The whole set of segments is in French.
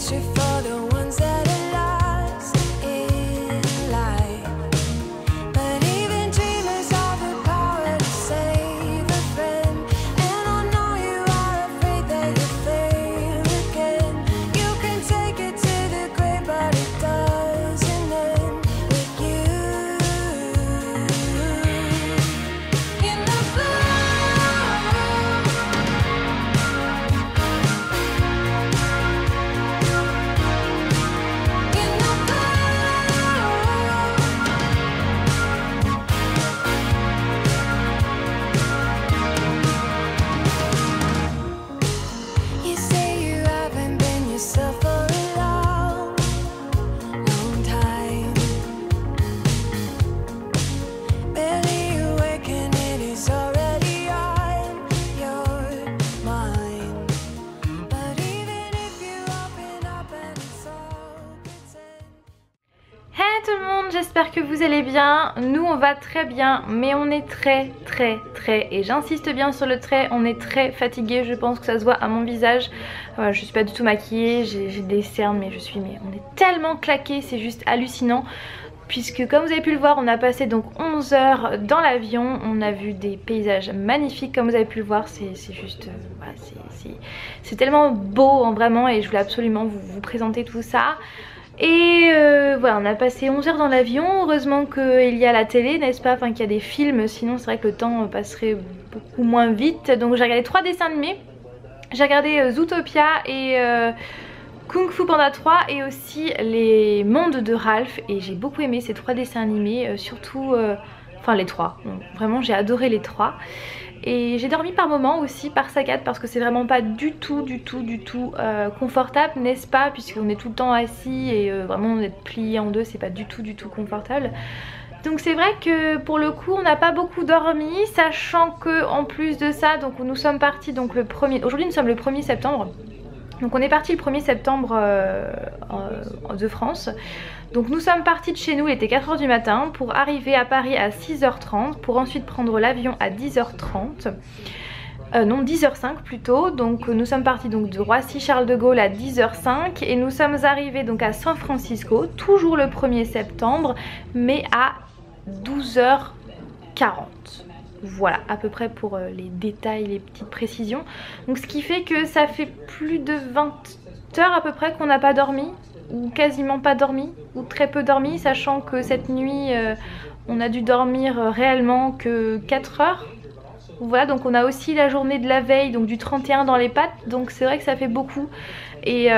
picture for the ones that are lost in life. But even dreamers have the power to save a friend. And I know you are afraid that you'll fail again. You can take it to the grave, but it doesn't end with you. In the blue, in the blue. You say you haven't been yourself for a long, long time. Barely awake and it is already on your mind. But even if you open up and it's all pretend. Hey tout le monde, j'espère que vous allez bien. Nous on va très bien, mais on est très, et j'insiste bien sur le très, on est très fatigué. Je pense que ça se voit à mon visage. Je suis pas du tout maquillée, j'ai des cernes, mais on est tellement claqué, c'est juste hallucinant. Puisque comme vous avez pu le voir, on a passé donc 11 heures dans l'avion. On a vu des paysages magnifiques comme vous avez pu le voir. C'est juste, voilà, c'est tellement beau vraiment, et je voulais absolument vous présenter tout ça. Et voilà, on a passé 11 heures dans l'avion. Heureusement qu'il y a la télé, n'est-ce pas, enfin qu'il y a des films, sinon c'est vrai que le temps passerait beaucoup moins vite. Donc j'ai regardé 3 dessins animés. J'ai regardé Zootopia et Kung Fu Panda 3 et aussi les mondes de Ralph. Et j'ai beaucoup aimé ces 3 dessins animés, surtout, enfin les 3. Donc, vraiment j'ai adoré les 3. Et j'ai dormi par moments aussi, par saccades, parce que c'est vraiment pas du tout confortable, n'est-ce pas, puisqu'on est tout le temps assis et vraiment être plié en deux, c'est pas du tout confortable. Donc c'est vrai que pour le coup on n'a pas beaucoup dormi, sachant que en plus de ça, donc nous sommes partis donc le 1er, aujourd'hui nous sommes le 1er septembre. Donc on est parti le 1er septembre de France. Donc nous sommes partis de chez nous, il était 4 h du matin, pour arriver à Paris à 6 h 30, pour ensuite prendre l'avion à 10 h 30. Non, 10 h 05 plutôt. Donc nous sommes partis donc de Roissy Charles de Gaulle à 10 h 05 et nous sommes arrivés donc à San Francisco, toujours le 1er septembre, mais à 12 h 40. Voilà, à peu près pour les détails, les petites précisions. Donc ce qui fait que ça fait plus de 20 heures à peu près qu'on n'a pas dormi, ou quasiment pas dormi, ou très peu dormi, sachant que cette nuit on a dû dormir réellement que 4 heures. Voilà, donc on a aussi la journée de la veille, donc du 31 dans les pattes, donc c'est vrai que ça fait beaucoup. Et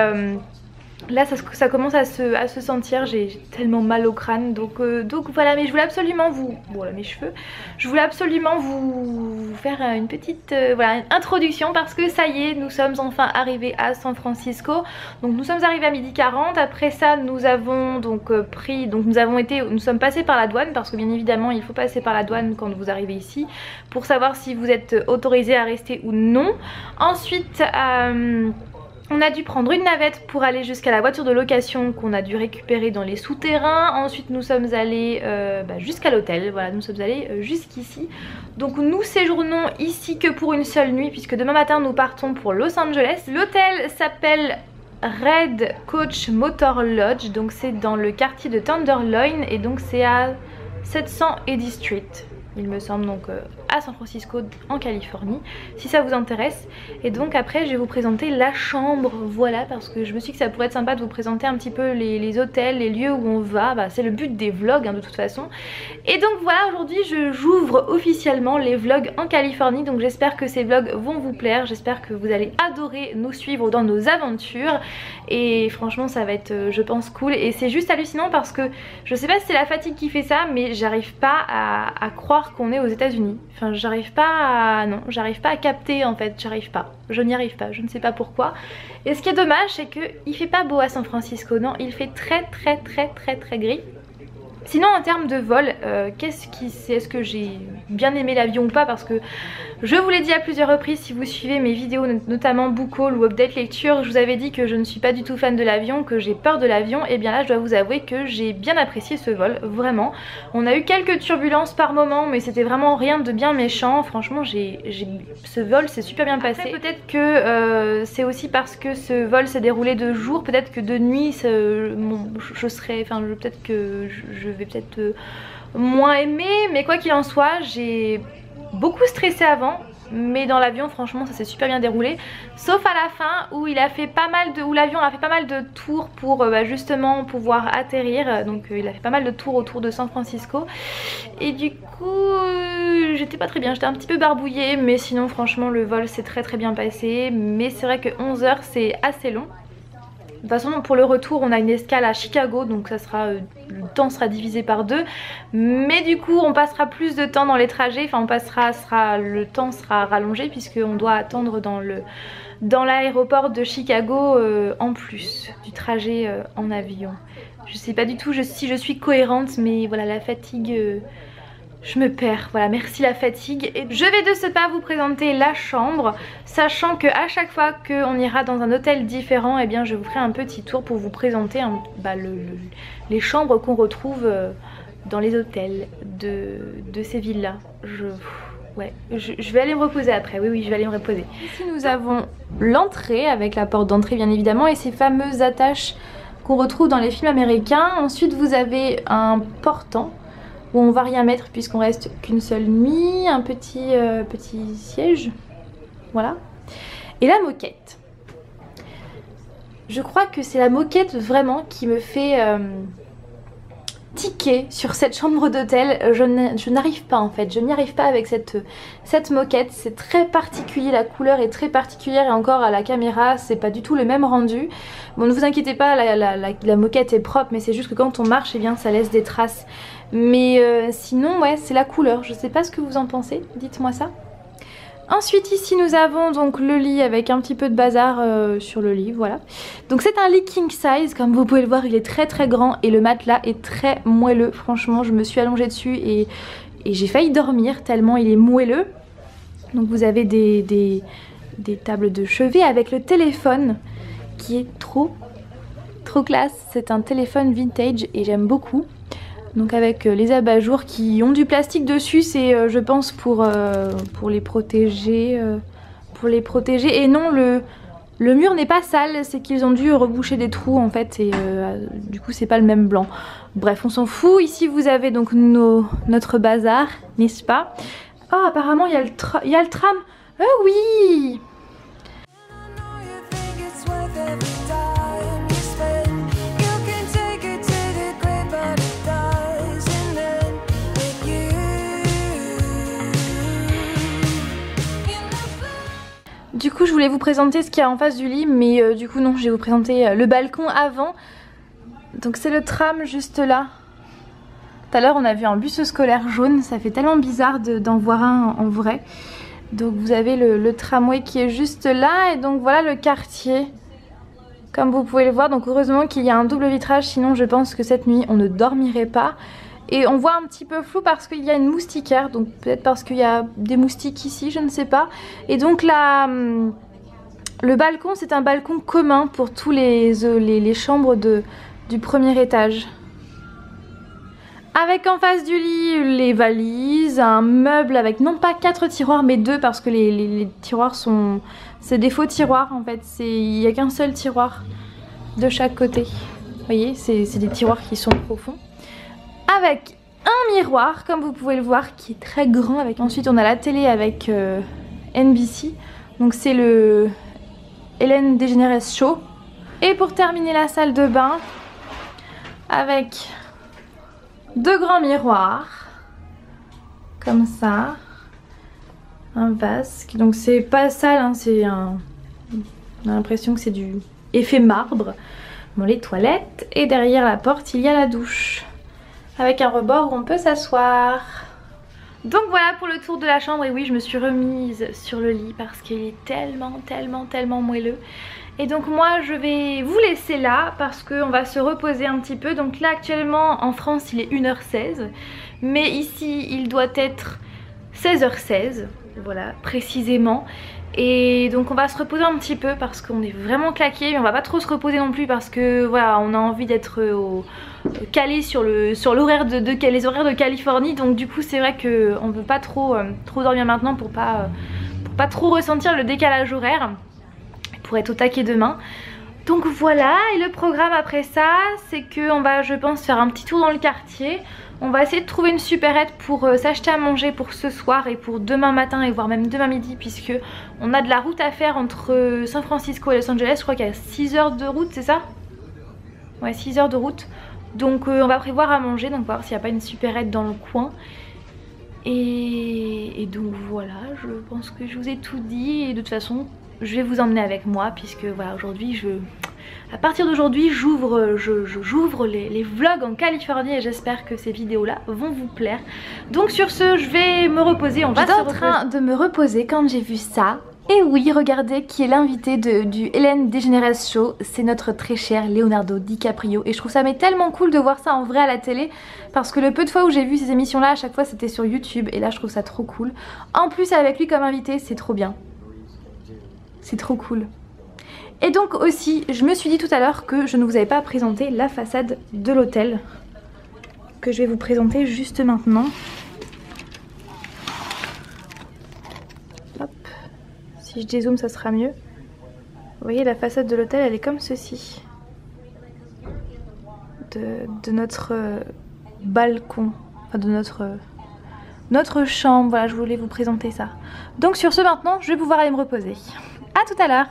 là ça commence à se sentir, j'ai tellement mal au crâne, donc voilà. Mais je voulais absolument voilà mes cheveux, je voulais absolument vous faire une petite voilà, une introduction, parce que ça y est, nous sommes enfin arrivés à San Francisco. Donc nous sommes arrivés à 12h40, après ça nous avons donc nous sommes passés par la douane, parce que bien évidemment il faut passer par la douane quand vous arrivez ici, pour savoir si vous êtes autorisé à rester ou non. Ensuite on a dû prendre une navette pour aller jusqu'à la voiture de location qu'on a dû récupérer dans les souterrains. Ensuite nous sommes allés jusqu'à l'hôtel, voilà, nous sommes allés jusqu'ici. Donc nous séjournons ici que pour une seule nuit, puisque demain matin nous partons pour Los Angeles. L'hôtel s'appelle Red Coach Motor Lodge, donc c'est dans le quartier de Tenderloin, et donc c'est à 700 Eddy Street, il me semble, donc à San Francisco en Californie, si ça vous intéresse. Et donc après je vais vous présenter la chambre, voilà, parce que je me suis dit que ça pourrait être sympa de vous présenter un petit peu les hôtels, les lieux où on va, c'est le but des vlogs de toute façon. Et donc voilà, aujourd'hui j'ouvre officiellement les vlogs en Californie, donc j'espère que ces vlogs vont vous plaire, j'espère que vous allez adorer nous suivre dans nos aventures, et franchement ça va être je pense cool. Et c'est juste hallucinant parce que je sais pas si c'est la fatigue qui fait ça, mais j'arrive pas à croire qu'on est aux États-Unis. Enfin j'arrive pas à... non, j'arrive pas à capter en fait, je n'y arrive pas, je ne sais pas pourquoi. Et ce qui est dommage, c'est que il fait pas beau à San Francisco, non, il fait très gris. Sinon en termes de vol, est-ce que j'ai bien aimé l'avion ou pas, parce que je vous l'ai dit à plusieurs reprises si vous suivez mes vidéos, notamment Book Haul ou Update Lecture, je vous avais dit que je ne suis pas du tout fan de l'avion, que j'ai peur de l'avion. Et bien là je dois vous avouer que j'ai bien apprécié ce vol, vraiment. On a eu quelques turbulences par moment, mais c'était vraiment rien de bien méchant. Franchement ce vol s'est super bien passé. Peut-être que c'est aussi parce que ce vol s'est déroulé de jour, peut-être que de nuit peut-être que je vais peut-être moins aimer, mais quoi qu'il en soit j'ai beaucoup stressé avant, mais dans l'avion franchement ça s'est super bien déroulé, sauf à la fin où l'avion a fait pas mal de tours pour justement pouvoir atterrir. Donc il a fait pas mal de tours autour de San Francisco et du coup j'étais pas très bien, j'étais un petit peu barbouillée, mais sinon franchement le vol s'est très bien passé. Mais c'est vrai que 11 heures c'est assez long. De toute façon pour le retour on a une escale à Chicago, donc ça sera, le temps sera divisé par 2. Mais du coup on passera plus de temps dans les trajets, enfin le temps sera rallongé puisqu'on doit attendre dans l'aéroport de Chicago en plus du trajet en avion. Je sais pas du tout si je suis cohérente, mais voilà, la fatigue... je me perds, voilà, merci la fatigue. Et je vais de ce pas vous présenter la chambre, sachant que à chaque fois qu'on ira dans un hôtel différent, eh bien je vous ferai un petit tour pour vous présenter les chambres qu'on retrouve dans les hôtels de ces villas. Je vais aller me reposer après, oui je vais aller me reposer. Ici nous avons l'entrée avec la porte d'entrée bien évidemment et ces fameuses attaches qu'on retrouve dans les films américains. Ensuite vous avez un portant où on va rien mettre puisqu'on reste qu'une seule nuit, un petit siège, voilà. Et la moquette. Je crois que c'est la moquette vraiment qui me fait tiquer sur cette chambre d'hôtel. Je n'arrive pas en fait, je n'y arrive pas avec cette moquette. C'est très particulier, la couleur est très particulière et encore à la caméra c'est pas du tout le même rendu. Bon ne vous inquiétez pas, la moquette est propre, mais c'est juste que quand on marche, eh bien ça laisse des traces. Mais sinon ouais c'est la couleur, je sais pas ce que vous en pensez, dites-moi ça. Ensuite ici nous avons donc le lit avec un petit peu de bazar sur le lit, voilà. Donc c'est un lit king size, comme vous pouvez le voir il est très grand et le matelas est très moelleux. Franchement je me suis allongée dessus et j'ai failli dormir tellement il est moelleux. Donc vous avez des tables de chevet avec le téléphone qui est trop classe. C'est un téléphone vintage et j'aime beaucoup. Donc avec les abat-jours qui ont du plastique dessus, c'est je pense pour les protéger. Et non, le mur n'est pas sale, c'est qu'ils ont dû reboucher des trous en fait et du coup c'est pas le même blanc. Bref on s'en fout. Ici vous avez donc notre bazar, n'est-ce pas? Oh apparemment il y a le tram. Oui. Du coup je voulais vous présenter ce qu'il y a en face du lit, mais du coup non, je vais vous présenter le balcon avant. Donc c'est le tram juste là. Tout à l'heure on a vu un bus scolaire jaune, ça fait tellement bizarre d'en voir un en vrai. Donc vous avez le tramway qui est juste là et donc voilà le quartier. Comme vous pouvez le voir, donc heureusement qu'il y a un double vitrage, sinon je pense que cette nuit on ne dormirait pas. Et on voit un petit peu flou parce qu'il y a une moustiquaire, donc peut-être parce qu'il y a des moustiques ici, je ne sais pas. Et donc le balcon, c'est un balcon commun pour tous les chambres du premier étage. Avec en face du lit les valises, un meuble avec non pas 4 tiroirs mais 2 parce que les tiroirs sont... c'est des faux tiroirs en fait, il n'y a qu'un seul tiroir de chaque côté. Vous voyez, c'est des tiroirs qui sont profonds. Avec un miroir comme vous pouvez le voir qui est très grand. Ensuite on a la télé avec NBC, donc c'est le Ellen DeGeneres Show. Et pour terminer la salle de bain avec 2 grands miroirs comme ça, un vasque, donc c'est pas sale hein, on a l'impression que c'est du effet marbre. Bon, les toilettes et derrière la porte il y a la douche avec un rebord où on peut s'asseoir. Donc voilà pour le tour de la chambre. Et oui je me suis remise sur le lit parce qu'il est tellement moelleux. Et donc moi je vais vous laisser là parce qu'on va se reposer un petit peu. Donc là actuellement en France il est 1h16, mais ici il doit être 16h16, voilà, précisément. Et donc on va se reposer un petit peu parce qu'on est vraiment claqué, mais on va pas trop se reposer non plus parce que voilà, on a envie d'être calé sur l'horaire les horaires de Californie. Donc du coup c'est vrai qu'on veut pas trop dormir maintenant pour pas trop ressentir le décalage horaire, pour être au taquet demain. Donc voilà, et le programme après ça, c'est qu'on va, je pense, faire un petit tour dans le quartier. On va essayer de trouver une supérette pour s'acheter à manger pour ce soir et pour demain matin et voire même demain midi, puisque on a de la route à faire entre San Francisco et Los Angeles. Je crois qu'il y a 6 heures de route, c'est ça? Ouais, 6 heures de route. Donc on va prévoir à manger, donc voir s'il n'y a pas une supérette dans le coin. Et donc voilà, je pense que je vous ai tout dit et de toute façon je vais vous emmener avec moi puisque voilà, aujourd'hui à partir d'aujourd'hui j'ouvre les vlogs en Californie et j'espère que ces vidéos là vont vous plaire. Donc sur ce, je vais me reposer, J'étais en train de me reposer quand j'ai vu ça. Et oui, regardez qui est l'invité du Ellen DeGeneres Show, c'est notre très cher Leonardo DiCaprio. Et je trouve ça mais tellement cool de voir ça en vrai à la télé, parce que le peu de fois où j'ai vu ces émissions là, à chaque fois c'était sur YouTube, et là je trouve ça trop cool. En plus avec lui comme invité, c'est trop bien. C'est trop cool. Et donc aussi, je me suis dit tout à l'heure que je ne vous avais pas présenté la façade de l'hôtel, que je vais vous présenter juste maintenant. Hop. Si je dézoome, ça sera mieux. Vous voyez, la façade de l'hôtel, elle est comme ceci. De notre balcon, enfin de notre chambre. Voilà, je voulais vous présenter ça. Donc sur ce, maintenant, je vais pouvoir aller me reposer. À tout à l'heure.